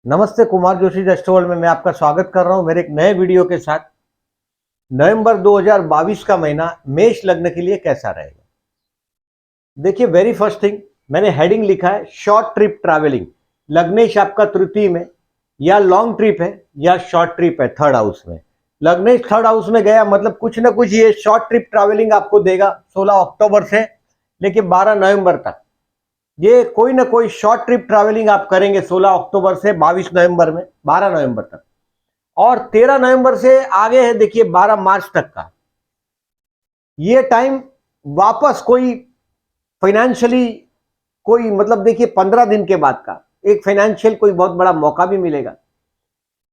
नमस्ते, कुमार जोशी रेस्टोरेंट में मैं आपका स्वागत कर रहा हूं मेरे एक नए वीडियो के साथ। नवंबर 2022 का महीना मेष लग्न के लिए कैसा रहेगा? देखिए, वेरी फर्स्ट थिंग मैंने हेडिंग लिखा है शॉर्ट ट्रिप ट्रैवलिंग। लग्नेश आपका तृतीय में, या लॉन्ग ट्रिप है या शॉर्ट ट्रिप है थर्ड हाउस में। लग्नेश थर्ड हाउस में गया मतलब कुछ ना कुछ ये शॉर्ट ट्रिप ट्रैवलिंग आपको देगा 16 अक्टूबर से लेके 12 नवंबर तक। ये कोई ना कोई शॉर्ट ट्रिप ट्रैवलिंग आप करेंगे 16 अक्टूबर से 22 नवंबर में 12 नवंबर तक। और 13 नवंबर से आगे है देखिए 12 मार्च तक का ये टाइम। वापस कोई फाइनेंशियली कोई मतलब देखिए 15 दिन के बाद का एक फाइनेंशियल कोई बहुत बड़ा मौका भी मिलेगा।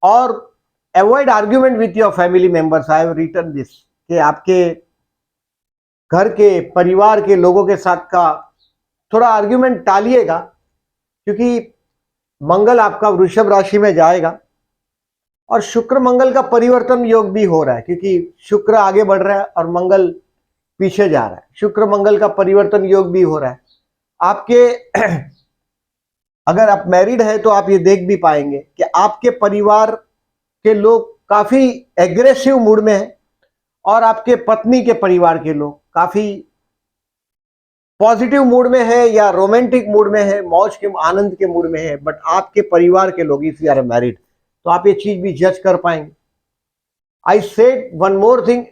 और avoid argument with your family members. I have written this कि आपके घर के परिवार के लोगों के साथ का थोड़ा आर्ग्यूमेंट टालिएगा, क्योंकि मंगल आपका वृषभ राशि में जाएगा और शुक्र मंगल का परिवर्तन योग भी हो रहा है, क्योंकि शुक्र आगे बढ़ रहा है और मंगल पीछे जा रहा है। शुक्र मंगल का परिवर्तन योग भी हो रहा है आपके अगर आप मैरिड है तो आप ये देख भी पाएंगे कि आपके परिवार के लोग काफी एग्रेसिव मूड में हैं और आपके पत्नी के परिवार के लोग काफी पॉजिटिव मूड में है या रोमांटिक मूड में है, मौज के आनंद के मूड में है। बट आपके परिवार के लोग इफ यू आर मैरिड तो आप ये चीज भी जज कर पाएंगे। I said one more thing,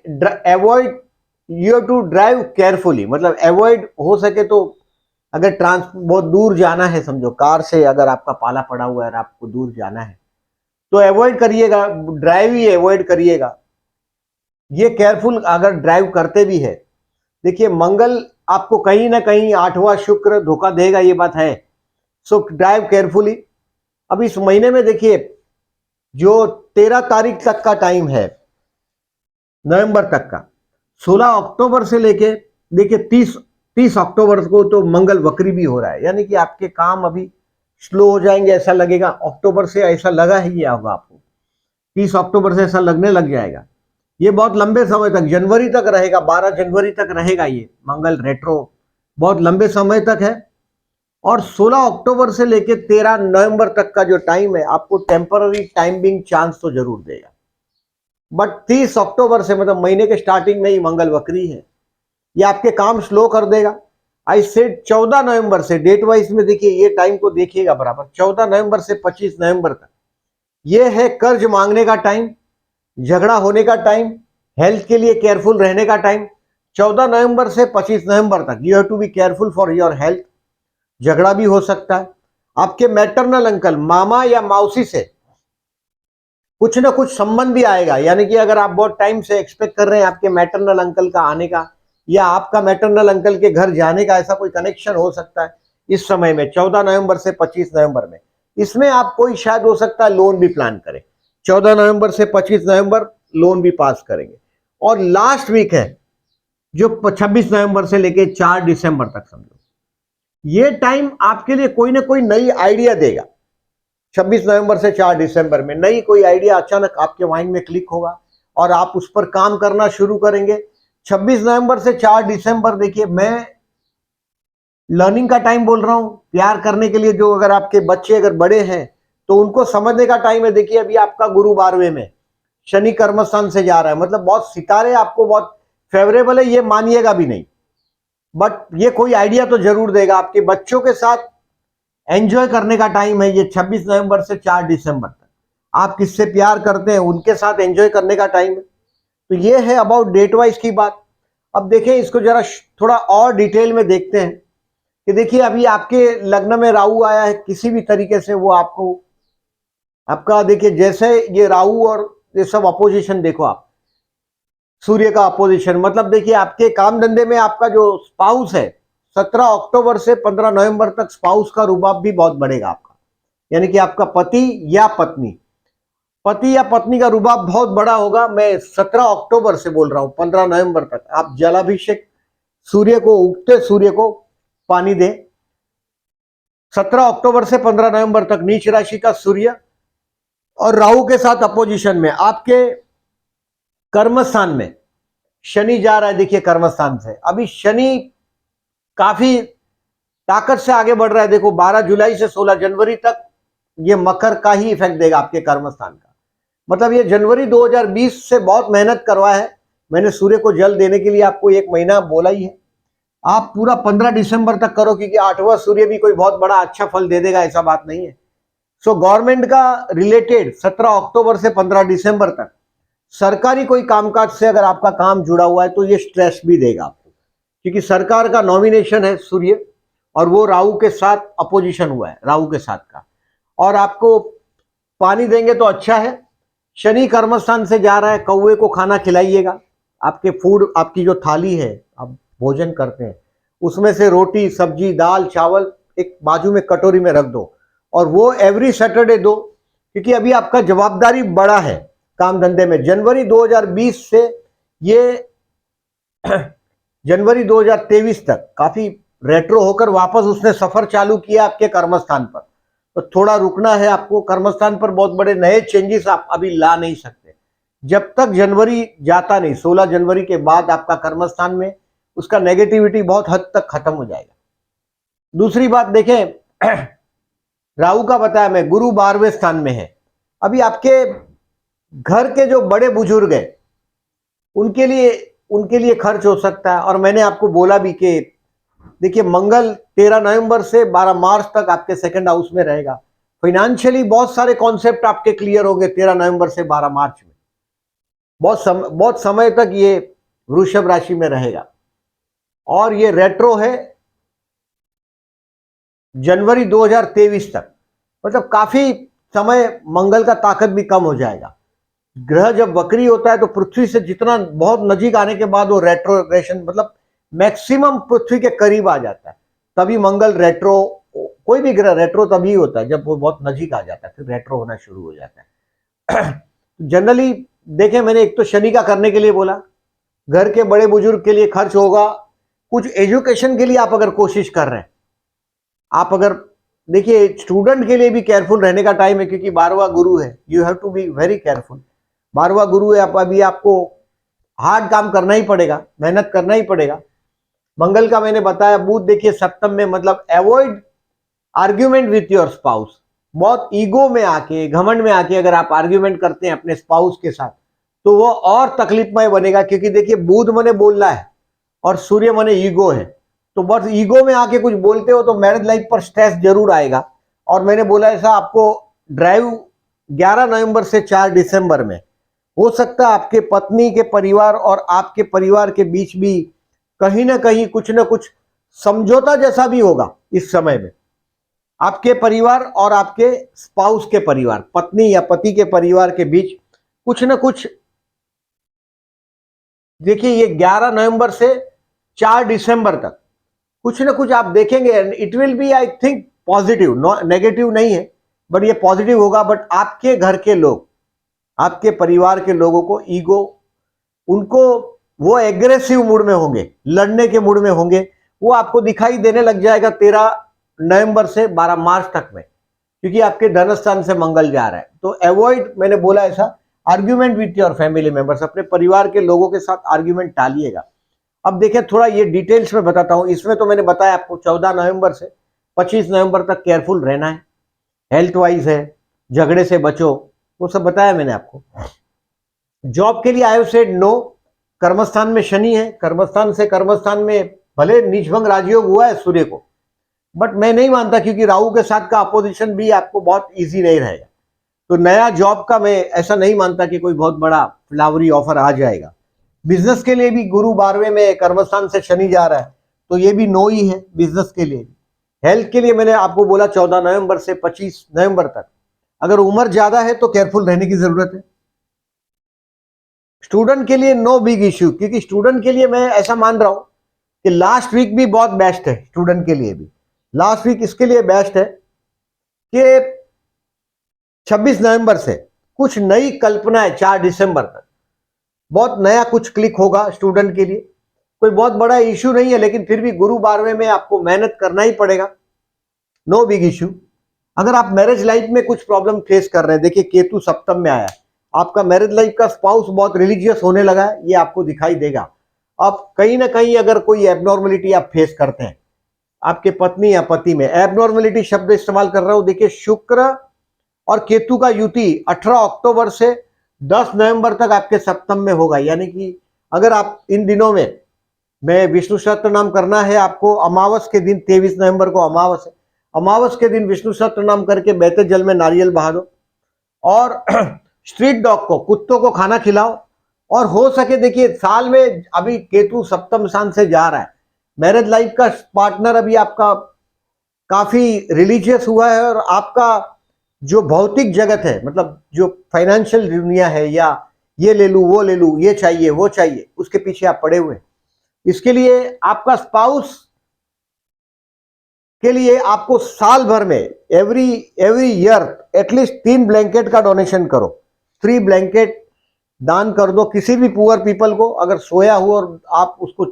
avoid, you have to drive carefully. मतलब अवॉइड हो सके तो अगर बहुत दूर जाना है, समझो कार से अगर आपका पाला पड़ा हुआ है और आपको दूर जाना है तो अवॉइड करिएगा, ड्राइव ही अवॉइड करिएगा। ये केयरफुल अगर ड्राइव करते भी है, देखिए मंगल आपको कहीं ना कहीं 8वां शुक्र धोखा देगा, ये बात है। सो ड्राइव केयरफुली। अब इस महीने में देखिए जो 13 तारीख तक का टाइम है नवंबर तक का, 16 अक्टूबर से लेके देखिए 30 अक्टूबर को तो मंगल वक्री भी हो रहा है, यानी कि आपके काम अभी स्लो हो जाएंगे ऐसा लगेगा। अक्टूबर से ऐसा लगा ही होगा आपको, 30 अक्टूबर से ऐसा लगने लग जाएगा। ये बहुत लंबे समय तक, जनवरी तक रहेगा, 12 जनवरी तक रहेगा ये मंगल रेट्रो, बहुत लंबे समय तक है। और 16 अक्टूबर से लेके 13 नवंबर तक का जो टाइम है आपको टेम्पररी टाइमिंग चांस तो जरूर देगा। बट 30 अक्टूबर से मतलब महीने के स्टार्टिंग में ही मंगल वक्री है, ये आपके काम स्लो कर देगा। आई सेड 14 नवंबर से डेट वाइज में देखिए ये टाइम को देखिएगा बराबर, 14 नवंबर से 25 नवंबर तक ये है कर्ज मांगने का टाइम, झगड़ा होने का टाइम, हेल्थ के लिए केयरफुल रहने का टाइम। 14 नवंबर से 25 नवंबर तक you have to be careful for your health. झगड़ा भी हो सकता है आपके मैटरनल अंकल, मामा या मौसी से कुछ ना कुछ संबंध भी आएगा। यानी कि अगर आप बहुत टाइम से एक्सपेक्ट कर रहे हैं आपके मैटरनल अंकल का आने का या आपका मैटरनल अंकल के घर जाने का, ऐसा कोई कनेक्शन हो सकता है इस समय में 14 नवंबर से 25 नवंबर में। इसमें आप कोई शायद हो सकता है लोन भी प्लान करें, 14 नवंबर से 25 नवंबर लोन भी पास करेंगे। और लास्ट वीक है जो 26 नवंबर से लेके 4 दिसंबर तक, समझो ये टाइम आपके लिए कोई ना कोई नई आइडिया देगा। 26 नवंबर से 4 दिसंबर में नई कोई आइडिया अचानक आपके माइंड में क्लिक होगा और आप उस पर काम करना शुरू करेंगे। 26 नवंबर से 4 दिसंबर देखिए मैं लर्निंग का टाइम बोल रहा हूं, प्यार करने के लिए। जो अगर आपके बच्चे अगर बड़े हैं तो उनको समझने का टाइम है। देखिए अभी आपका गुरु 12वें में, शनि कर्मस्थान से जा रहा है, मतलब बहुत सितारे आपको बहुत फेवरेबल है, ये मानिएगा भी नहीं। बट ये कोई आइडिया तो जरूर देगा। आपके बच्चों के साथ एंजॉय करने का टाइम है ये 26 नवंबर से 4 दिसंबर तक। आप किससे प्यार करते हैं उनके साथ एंजॉय करने का टाइम है। तो ये है अबाउट डेट वाइज की बात। अब देखें इसको जरा थोड़ा और डिटेल में देखते हैं कि देखिए अभी आपके लग्न में राहु आया है, किसी भी तरीके से वो आपको आपका देखिए जैसे ये राहु और ये सब अपोजिशन, देखो आप सूर्य का अपोजिशन, मतलब देखिए आपके काम धंधे में आपका जो स्पाउस है 17 अक्टूबर से 15 नवंबर तक स्पाउस का रुबाब भी बहुत बढ़ेगा आपका। यानी कि आपका पति या पत्नी का रुबाब बहुत बड़ा होगा। मैं 17 अक्टूबर से बोल रहा हूं 15 नवंबर तक आप जलाभिषेक सूर्य को, उगते सूर्य को पानी दें। 17 अक्टूबर से 15 नवंबर तक नीच राशि का सूर्य और राहु के साथ अपोजिशन में आपके कर्मस्थान में शनि जा रहा है। देखिए कर्मस्थान से अभी शनि काफी ताकत से आगे बढ़ रहा है। देखो 12 जुलाई से 16 जनवरी तक ये मकर का ही इफेक्ट देगा आपके कर्मस्थान का। मतलब ये जनवरी 2020 से बहुत मेहनत करवा है मैंने सूर्य को जल देने के लिए, आपको 1 महीना बोला ही है। आप पूरा 15 दिसंबर तक करो, क्योंकि 8वां सूर्य भी कोई बहुत बड़ा अच्छा फल दे देगा ऐसा बात नहीं है। सो गवर्नमेंट का रिलेटेड 17 अक्टूबर से 15 दिसंबर तक सरकारी कोई कामकाज से अगर आपका काम जुड़ा हुआ है तो ये स्ट्रेस भी देगा आपको, क्योंकि सरकार का नॉमिनेशन है सूर्य, और वो राहु के साथ अपोजिशन हुआ है, राहु के साथ का। और आपको पानी देंगे तो अच्छा है। शनि कर्मस्थान से जा रहा है, कौवे को खाना खिलाइएगा। आपके फूड, आपकी जो थाली है, आप भोजन करते हैं, उसमें से रोटी, सब्जी, दाल, चावल एक बाजू में कटोरी में रख दो, और वो एवरी सैटरडे दो, क्योंकि अभी आपका जवाबदारी बड़ा है काम धंधे में। जनवरी 2020 से ये जनवरी 2023 तक काफी रेट्रो होकर वापस उसने सफर चालू किया आपके कर्मस्थान पर, तो थोड़ा रुकना है आपको। कर्मस्थान पर बहुत बड़े नए चेंजेस आप अभी ला नहीं सकते जब तक जनवरी जाता नहीं। 16 जनवरी के बाद आपका कर्मस्थान में उसका नेगेटिविटी बहुत हद तक खत्म हो जाएगा। दूसरी बात देखें, राहु का बताया मैं, गुरु 12वें स्थान में है। अभी आपके घर के जो बड़े बुजुर्ग हैं उनके लिए खर्च हो सकता है। और मैंने आपको बोला भी कि देखिए, मंगल 13 नवंबर से 12 मार्च तक आपके सेकंड हाउस में रहेगा। फाइनेंशियली बहुत सारे कॉन्सेप्ट आपके क्लियर होंगे 13 नवंबर से 12 मार्च में। बहुत समय तक ये वृषभ राशि में रहेगा, और ये रेट्रो है जनवरी 2023 तक। मतलब काफी समय मंगल का ताकत भी कम हो जाएगा। ग्रह जब वक्री होता है तो पृथ्वी से जितना बहुत नजीक आने के बाद वो रेट्रोग्रेशन, मतलब मैक्सिमम पृथ्वी के करीब आ जाता है, तभी मंगल रेट्रो, कोई भी ग्रह रेट्रो तभी होता है जब वो बहुत नजीक आ जाता है, फिर रेट्रो होना शुरू हो जाता है। जनरली देखें, मैंने एक तो शनि का करने के लिए बोला, घर के बड़े बुजुर्ग के लिए खर्च होगा, कुछ एजुकेशन के लिए आप अगर कोशिश कर रहे हैं, आप अगर देखिए स्टूडेंट के लिए भी केयरफुल रहने का टाइम है, क्योंकि 12वां गुरु है। You have to be very careful. 12वां गुरु है, अभी आपको हार्ड काम करना ही पड़ेगा, मेहनत करना ही पड़ेगा। मंगल का मैंने बताया, बुध देखिए सप्तम में, मतलब avoid argument with your spouse. बहुत ईगो में आके, घमंड में आके अगर आप आर्ग्यूमेंट करते हैं अपने स्पाउस के साथ, तो वो और तकलीफमय बनेगा। क्योंकि देखिए, बुध मने बोलना है और सूर्य मने ईगो है, तो बस ईगो में आके कुछ बोलते हो तो मैरिज लाइफ पर स्ट्रेस जरूर आएगा। और मैंने बोला ऐसा आपको ड्राइव 11 नवंबर से 4 दिसंबर में हो सकता है आपके पत्नी के परिवार और आपके परिवार के बीच भी कहीं ना कहीं कुछ ना कुछ समझौता जैसा भी होगा। इस समय में आपके परिवार और आपके स्पाउस के परिवार, पत्नी या पति के परिवार के बीच कुछ ना कुछ, देखिए ये 11 नवंबर से 4 दिसंबर तक कुछ ना कुछ आप देखेंगे। It will be, I think, positive, negative नहीं है, बट ये पॉजिटिव होगा। बट आपके घर के लोग, आपके परिवार के लोगों को ईगो, उनको वो एग्रेसिव मूड में होंगे, लड़ने के मूड में होंगे, वो आपको दिखाई देने लग जाएगा 13 नवंबर से 12 मार्च तक में, क्योंकि आपके धन स्थान से मंगल जा रहा है। तो अवॉइड, मैंने बोला ऐसा, argument with your family members, अपने परिवार के लोगों के साथ आर्ग्यूमेंट टालिएगा। अब देखिए थोड़ा ये डिटेल्स में बताता हूं। इसमें तो मैंने बताया आपको 14 नवंबर से 25 नवंबर तक केयरफुल रहना है, हेल्थ वाइज है, झगड़े से बचो, वो सब बताया मैंने आपको। जॉब के लिए आई हैव सेड नो। कर्मस्थान में शनि है, कर्मस्थान से कर्मस्थान में भले नीचभंग राजयोग हुआ है सूर्य को, बट मैं नहीं मानता, क्योंकि राहु के साथ का अपोजिशन भी आपको बहुत इजी नहीं रहेगा। तो नया जॉब का मैं ऐसा नहीं मानता कि कोई बहुत बड़ा फ्लावरी ऑफर आ जाएगा। बिजनेस के लिए भी गुरु 12वें में, कर्मस्थान से शनि जा रहा है, तो ये भी नो ही है बिजनेस के लिए। हेल्थ के लिए मैंने आपको बोला 14 नवंबर से 25 नवंबर तक। अगर उम्र ज्यादा है तो केयरफुल रहने की जरूरत है। स्टूडेंट के लिए नो बिग इश्यू, क्योंकि स्टूडेंट के लिए मैं ऐसा मान रहा हूं कि लास्ट वीक भी बहुत बेस्ट है स्टूडेंट के लिए भी। लास्ट वीक इसके लिए बेस्ट है कि 26 नवंबर से कुछ नई कल्पनाएं 4 दिसंबर तक बहुत नया कुछ क्लिक होगा स्टूडेंट के लिए। कोई बहुत बड़ा इश्यू नहीं है, लेकिन फिर भी गुरु 12वें में आपको मेहनत करना ही पड़ेगा। No big issue. अगर आप मैरिज लाइफ में कुछ प्रॉब्लम फेस कर रहे हैं, देखिए केतु सप्तम में आया है, आपका मैरिज लाइफ का स्पाउस बहुत रिलीजियस होने लगा है, ये आपको दिखाई देगा। अब कहीं ना कहीं अगर कोई एबनॉर्मलिटी आप फेस करते हैं आपके पत्नी या पति में, एबनॉर्मलिटी शब्द इस्तेमाल कर रहा हूं, देखिए शुक्र और केतु का युति 18 अक्टूबर से 10 नवंबर तक आपके सप्तम में होगा। यानी कि अगर आप इन दिनों में, मैं विष्णु सहस्त्र नाम करना है आपको, अमावस के दिन 23 नवंबर को अमावस है, अमावस के दिन विष्णु सहस्त्र नाम करके बहते जल में नारियल बहा दो और स्ट्रीट डॉग को, कुत्तों को खाना खिलाओ। और हो सके, देखिए साल में अभी केतु सप्तम स्थान से जा रहा है, मैरिज लाइफ का पार्टनर अभी आपका काफी रिलीजियस हुआ है और आपका जो भौतिक जगत है, मतलब जो फाइनेंशियल दुनिया है, या ये ले लूं वो ले लूं, ये चाहिए वो चाहिए, उसके पीछे आप पड़े हुए हैं। इसके लिए आपका स्पाउस के लिए आपको साल भर में एवरी ईयर एटलीस्ट 3 ब्लैंकेट का डोनेशन करो, 3 ब्लैंकेट दान कर दो किसी भी पुअर पीपल को। अगर सोया हुआ और आप उसको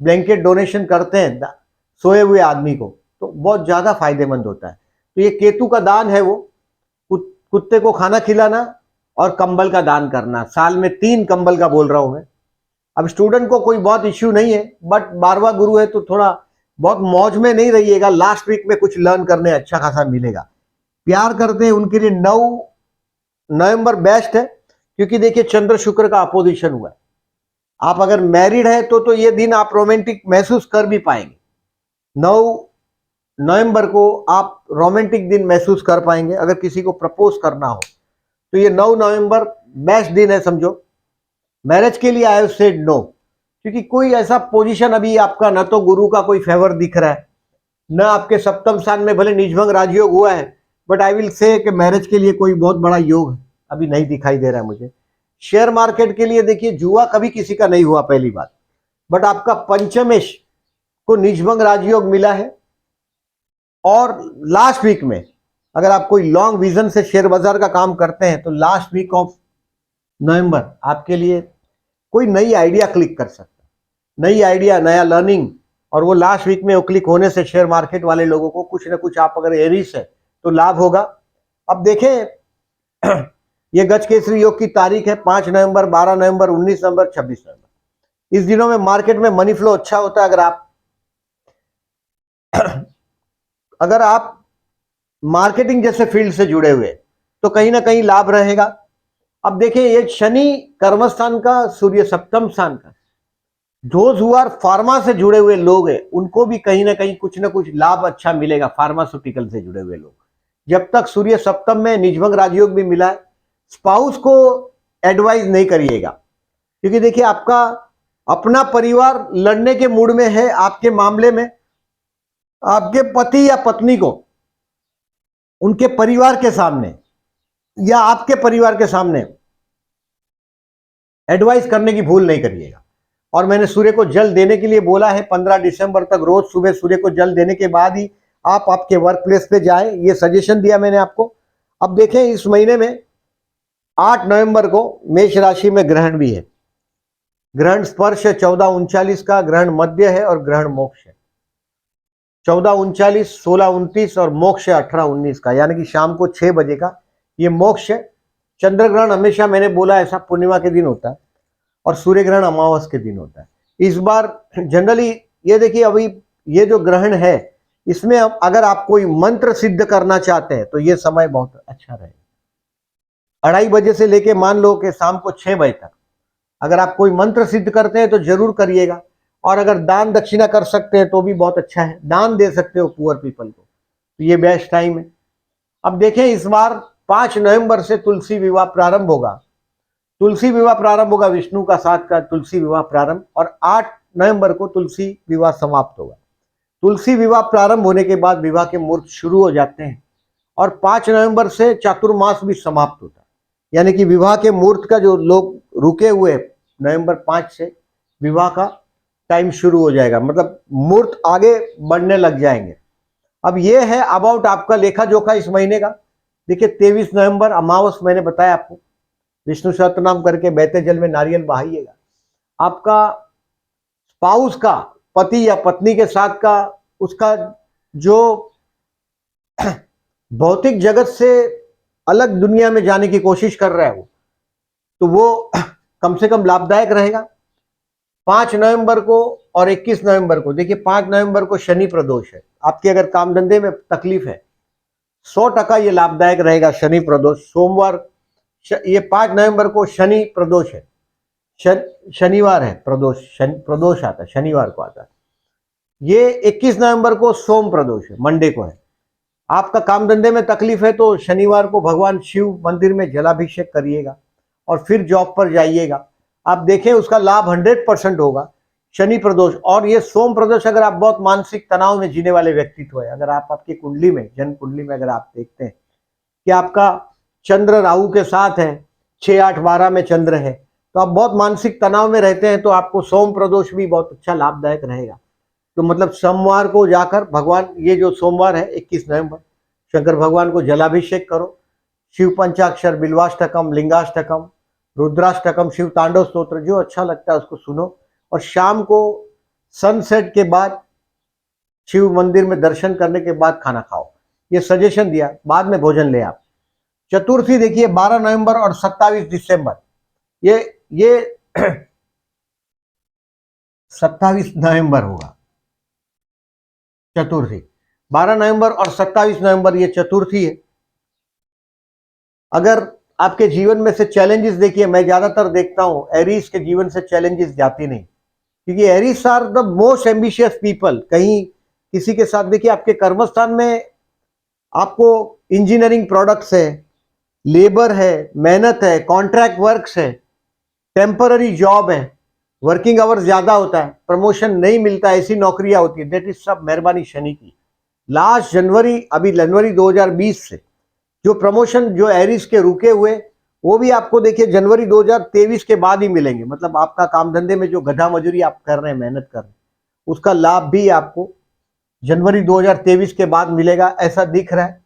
ब्लैंकेट डोनेशन करते हैं सोए हुए आदमी को, तो बहुत ज्यादा फायदेमंद होता है। तो ये केतु का दान है, वो कुत्ते को खाना खिलाना और कंबल का दान करना। साल में 3 कंबल का बोल रहा हूं मैं। अब स्टूडेंट को कोई बहुत इश्यू नहीं है, बट 12वां गुरु है तो थोड़ा बहुत मौज में नहीं रहिएगा, लास्ट वीक में कुछ लर्न करने अच्छा खासा मिलेगा। प्यार करते हैं उनके लिए 9 नवंबर बेस्ट है, क्योंकि देखिए चंद्र शुक्र का अपोजिशन हुआ है। आप अगर मैरिड है तो ये दिन आप रोमांटिक महसूस कर भी पाएंगे। 9 नवंबर को आप रोमांटिक दिन महसूस कर पाएंगे। अगर किसी को प्रपोज करना हो तो ये 9 नवंबर बेस्ट दिन है समझो। मैरिज के लिए आई हैव सेड नो, क्योंकि कोई ऐसा पोजीशन अभी आपका, न तो गुरु का कोई फेवर दिख रहा है, न आपके सप्तम स्थान में भले निजभंग राजयोग हुआ है, बट आई विल से कि मैरिज के लिए कोई बहुत बड़ा योग अभी नहीं दिखाई दे रहा है मुझे। शेयर मार्केट के लिए देखिए जुआ कभी किसी का नहीं हुआ पहली बात, बट आपका पंचमेश को निजभंग राजयोग मिला है। और लास्ट वीक में अगर आप कोई लॉन्ग विजन से शेयर बाजार का काम करते हैं तो लास्ट वीक ऑफ नवंबर आपके लिए कोई नई आइडिया क्लिक कर सकता है, नई आइडिया, नया लर्निंग। और वो लास्ट वीक में वो क्लिक होने से शेयर मार्केट वाले लोगों को कुछ ना कुछ, आप अगर एरीज है तो लाभ होगा। अब देखें ये गज केसरी योग की तारीख है 5 नवंबर, 12 नवंबर, 19 नवंबर, 26 नवंबर। इस दिनों में मार्केट में मनी फ्लो अच्छा होता है। अगर आप मार्केटिंग जैसे फील्ड से जुड़े हुए तो कहीं ना कहीं लाभ रहेगा। अब देखिए ये शनि कर्मस्थान का, सूर्य सप्तम स्थान का, दोज हु आर फार्मा से जुड़े हुए लोग हैं उनको भी कहीं ना कहीं कुछ ना कुछ लाभ अच्छा मिलेगा। फार्मास्यूटिकल से जुड़े हुए लोग, जब तक सूर्य सप्तम में निजभंग राजयोग भी मिला है, स्पाउस को एडवाइज नहीं करिएगा, क्योंकि देखिए आपका अपना परिवार लड़ने के मूड में है। आपके मामले में आपके पति या पत्नी को उनके परिवार के सामने या आपके परिवार के सामने एडवाइस करने की भूल नहीं करिएगा। और मैंने सूर्य को जल देने के लिए बोला है 15 दिसंबर तक, रोज सुबह सूर्य को जल देने के बाद ही आप आपके वर्क प्लेस पे जाएं, ये सजेशन दिया मैंने आपको। अब देखें इस महीने में 8 नवंबर को मेष राशि में ग्रहण भी है। ग्रहण स्पर्श है 14:39 का, ग्रहण मध्य है और ग्रहण मोक्ष है 14:39, 16:29 और मोक्ष है 18:19 का, यानी कि शाम को 6 बजे का ये मोक्ष है। चंद्र ग्रहण हमेशा मैंने बोला ऐसा पूर्णिमा के दिन होता है और सूर्य ग्रहण अमावस के दिन होता है। इस बार जनरली ये देखिए, अभी ये जो ग्रहण है इसमें अगर आप कोई मंत्र सिद्ध करना चाहते हैं तो ये समय बहुत अच्छा रहेगा। 2:30 बजे से लेके मान लो कि शाम को 6 बजे तक अगर आप कोई मंत्र सिद्ध करते हैं तो जरूर करिएगा। और अगर दान दक्षिणा कर सकते हैं तो भी बहुत अच्छा है, दान दे सकते हो पुअर पीपल को, तो ये बेस्ट टाइम है। अब देखें इस बार 5 नवंबर से तुलसी विवाह प्रारंभ होगा। तुलसी विवाह प्रारंभ होगा, विष्णु का साथ का तुलसी विवाह प्रारंभ, और 8 नवंबर को तुलसी विवाह समाप्त होगा। तुलसी विवाह प्रारंभ होने के बाद विवाह के मुहूर्त शुरू हो जाते हैं और 5 नवंबर से चातुर्मास भी समाप्त होता है, यानी कि विवाह के मुहूर्त का जो लोग रुके हुए नवंबर 5 से विवाह का टाइम शुरू हो जाएगा, मतलब मुहूर्त आगे बढ़ने लग जाएंगे। अब ये है अबाउट आपका लेखा जोखा इस महीने का। देखिए 23 नवंबर अमावस, मैंने बताया आपको, विष्णु सहस्त्रनाम करके बहते जल में नारियल बहाइएगा। आपका स्पाउस का, पति या पत्नी के साथ का, उसका जो भौतिक जगत से अलग दुनिया में जाने की कोशिश कर रहा है वो, तो वो कम से कम लाभदायक रहेगा। 5 नवंबर को और 21 नवंबर को, देखिए 5 नवंबर को शनि प्रदोष है। आपके अगर काम धंधे में तकलीफ है 100% ये लाभदायक रहेगा। शनि प्रदोष सोमवार, ये 5 नवंबर को शनि प्रदोष है, शनिवार है प्रदोष, प्रदोष आता है शनिवार को आता है। ये 21 नवंबर को सोम प्रदोष है, मंडे को है। आपका काम धंधे में तकलीफ है तो शनिवार को भगवान शिव मंदिर में जलाभिषेक करिएगा और फिर जॉब पर जाइएगा। आप देखें उसका लाभ 100% होगा। शनि प्रदोष और ये सोम प्रदोष, अगर आप बहुत मानसिक तनाव में जीने वाले व्यक्तित्व है, अगर आप आपकी कुंडली में, जन्म कुंडली में अगर आप देखते हैं कि आपका चंद्र राहु के साथ है, 6, 8, 12 में चंद्र है, तो आप बहुत मानसिक तनाव में रहते हैं, तो आपको सोम प्रदोष भी बहुत अच्छा लाभदायक रहेगा। तो मतलब सोमवार को जाकर भगवान, ये जो सोमवार है 21 नवंबर, शंकर भगवान को जलाभिषेक करो, शिव पंचाक्षर, बिल्वाष्टकम, लिंगाष्टकम, रुद्राष्टकम, शिव तांडव स्तोत्र, जो अच्छा लगता है उसको सुनो। और शाम को सनसेट के बाद शिव मंदिर में दर्शन करने के बाद खाना खाओ। ये सजेशन दिया, बाद में भोजन ले आप। चतुर्थी देखिए 12 नवंबर और 27 दिसंबर, ये 27 नवंबर होगा चतुर्थी, 12 नवंबर और 27 नवंबर ये चतुर्थी है। अगर आपके जीवन में से चैलेंजेस, देखिए मैं ज्यादातर देखता हूं एरीज के जीवन से चैलेंजेस जाती नहीं, क्योंकि Aries are the most ambitious people. कहीं किसी के साथ देखिए, आपके कर्मस्थान में आपको इंजीनियरिंग प्रोडक्ट्स है, लेबर है, मेहनत है, कॉन्ट्रैक्ट वर्क्स है, टेम्पररी जॉब है, वर्किंग आवर्स ज्यादा होता है, प्रमोशन नहीं मिलता, ऐसी नौकरियां होती है। दैट इज सब मेहरबानी शनि की। लास्ट जनवरी, अभी जनवरी 2020 से जो प्रमोशन जो एरीज के रुके हुए, वो भी आपको देखिए जनवरी 2023 के बाद ही मिलेंगे। मतलब आपका काम धंधे में जो गधा मजूरी आप कर रहे हैं, मेहनत कर रहे हैं, उसका लाभ भी आपको जनवरी 2023 के बाद मिलेगा, ऐसा दिख रहा है।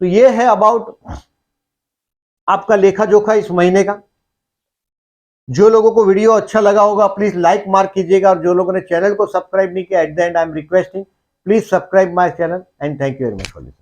तो ये है अबाउट आपका लेखा जोखा इस महीने का। जो लोगों को वीडियो अच्छा लगा होगा प्लीज लाइक मार्क कीजिएगा, और जो लोगों ने चैनल को सब्सक्राइब नहीं किया, at the and I am requesting please subscribe my channel and thank you very much for this.